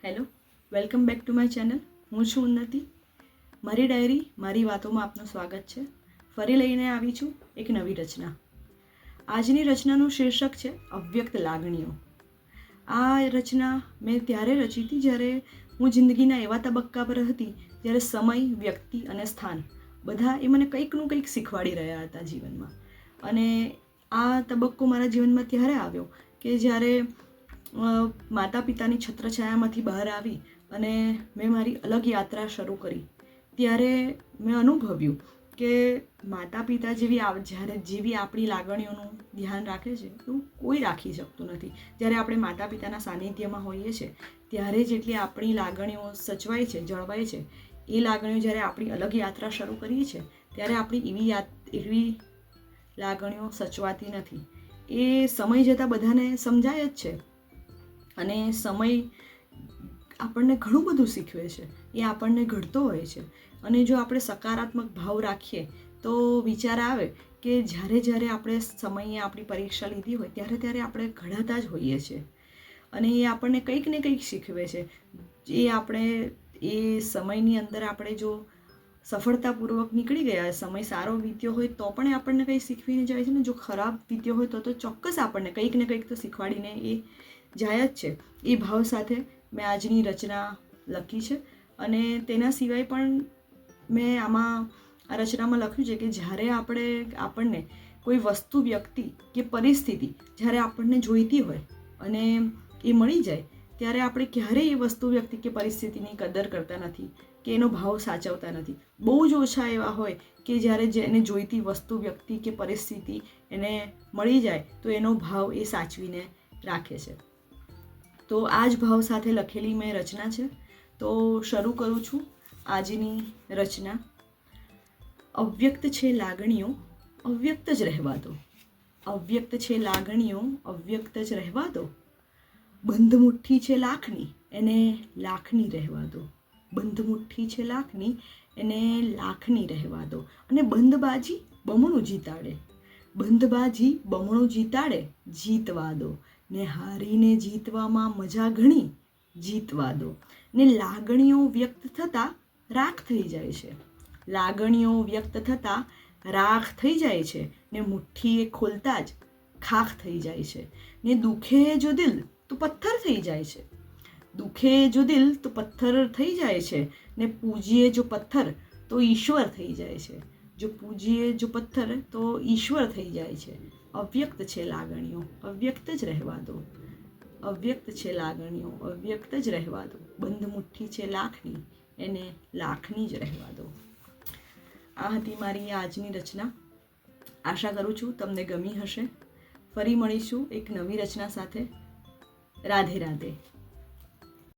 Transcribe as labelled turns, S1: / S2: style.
S1: Hello, welcome back to my channel. હું છું ઉન્નતિ. મારી ડાયરી મારી વાતોમાં આપનું સ્વાગત છે. ફરી લઈને આવી છું એક નવી રચના. આજની રચનાનું શીર્ષક છે અવ્યક્ત લાગણીઓ. આ રચના મેં ત્યારે રચી હતી જ્યારે હું જિંદગીના એવા તબક્કા પર હતી જ્યારે સમય, વ્યક્તિ અને સ્થાન બધા એ મને કંઈકનું કંઈક શીખવાડી રહ્યા હતા જીવનમાં. અને આ તબક્કો મારા જીવનમાં ત્યારે આવ્યો કે જ્યારે માતા પિતાની છત્રછાયામાંથી બહાર આવી અને મેં મારી અલગ યાત્રા શરૂ કરી. ત્યારે મેં અનુભવ્યું કે માતા પિતા જેવી આપણી લાગણીઓનું ધ્યાન રાખે છે એવું કોઈ રાખી શકતું નથી. જ્યારે આપણે માતા પિતાના સાનિધ્યમાં હોઈએ છીએ ત્યારે જેટલી આપણી લાગણીઓ સચવાય છે, જળવાય છે, એ લાગણીઓ જ્યારે આપણી અલગ યાત્રા શરૂ કરીએ છીએ ત્યારે આપણી એવી લાગણીઓ સચવાતી નથી. એ સમય જતાં બધાને સમજાય જ છે. અને સમય આપણને ઘણું બધું શીખવે છે, એ આપણને ઘડતો હોય છે. અને જો આપણે સકારાત્મક ભાવ રાખીએ તો વિચાર આવે કે જ્યારે આપણે સમયે આપણી પરીક્ષા લીધી હોય ત્યારે આપણે ઘડાતા જ હોઈએ છીએ. અને એ આપણને કંઈક ને કંઈક શીખવે છે. એ સમયની અંદર આપણે જો સફળતાપૂર્વક નીકળી ગયા, સમય સારો વીત્યો હોય તો પણ એ આપણને કંઈ શીખવીને જાય છે ને જો ખરાબ વીત્યો હોય તો ચોક્કસ આપણને કંઈક ને કંઈક તો શીખવાડીને એ જાય જ છે. એ ભાવ સાથે મેં આજની રચના લખી છે. અને તેના સિવાય પણ મેં આ રચનામાં લખ્યું છે કે જ્યારે આપણને કોઈ વસ્તુ, વ્યક્તિ કે પરિસ્થિતિ જ્યારે આપણને જોઈતી હોય અને એ મળી જાય ત્યારે આપણે ક્યારેય એ વસ્તુ, વ્યક્તિ કે પરિસ્થિતિની કદર કરતા નથી કે એનો ભાવ સાચવતા નથી. બહુ જ ઓછા એવા હોય કે જ્યારે એને જોઈતી વસ્તુ, વ્યક્તિ કે પરિસ્થિતિ એને મળી જાય તો એનો ભાવ એ સાચવીને રાખે છે. તો આ જ ભાવ સાથે લખેલી મેં રચના છે. તો શરૂ કરું છું આજની રચના. અવ્યક્ત છે લાગણીઓ, અવ્યક્ત જ રહેવા દો. અવ્યક્ત છે લાગણીઓ, અવ્યક્ત જ રહેવા દો. બંધ મુઠ્ઠી છે લાખની, એને લાખની રહેવા દો. બંધ મુઠ્ઠી છે લાખની, એને લાખની રહેવા દો. અને બંધબાજી બમણું જીતાડે. બંધબાજી બમણું જીતાડે, જીતવા દો. ને હારીને જીતવામાં મજા ઘણી, જીતવા દો. ને લાગણીઓ વ્યક્ત થતાં રાખ થઈ જાય છે. લાગણીઓ વ્યક્ત થતાં રાખ થઈ જાય છે. ને મુઠ્ઠીએ ખોલતા જ ખાખ થઈ જાય છે. ને દુખે જો દિલ તો પથ્થર થઈ જાય છે. દુખે જો દિલ તો પથ્થર થઈ જાય છે. ને પૂજીએ જો પથ્થર તો ઈશ્વર થઈ જાય છે. જો પૂજીએ જો પથ્થર તો ઈશ્વર થઈ જાય છે. અવ્યક્ત છે લાગણીઓ, અવ્યક્ત જ રહેવા દો. અવ્યક્ત છે લાગણીઓ, અવ્યક્ત જ રહેવા દો. બંધ મુઠ્ઠી છે લાખની, એને લાખની જ રહેવા દો. આ હતી મારી આજની રચના. આશા કરું છું તમને ગમી હશે. ફરી મળીશું એક નવી રચના સાથે. રાધે રાધે.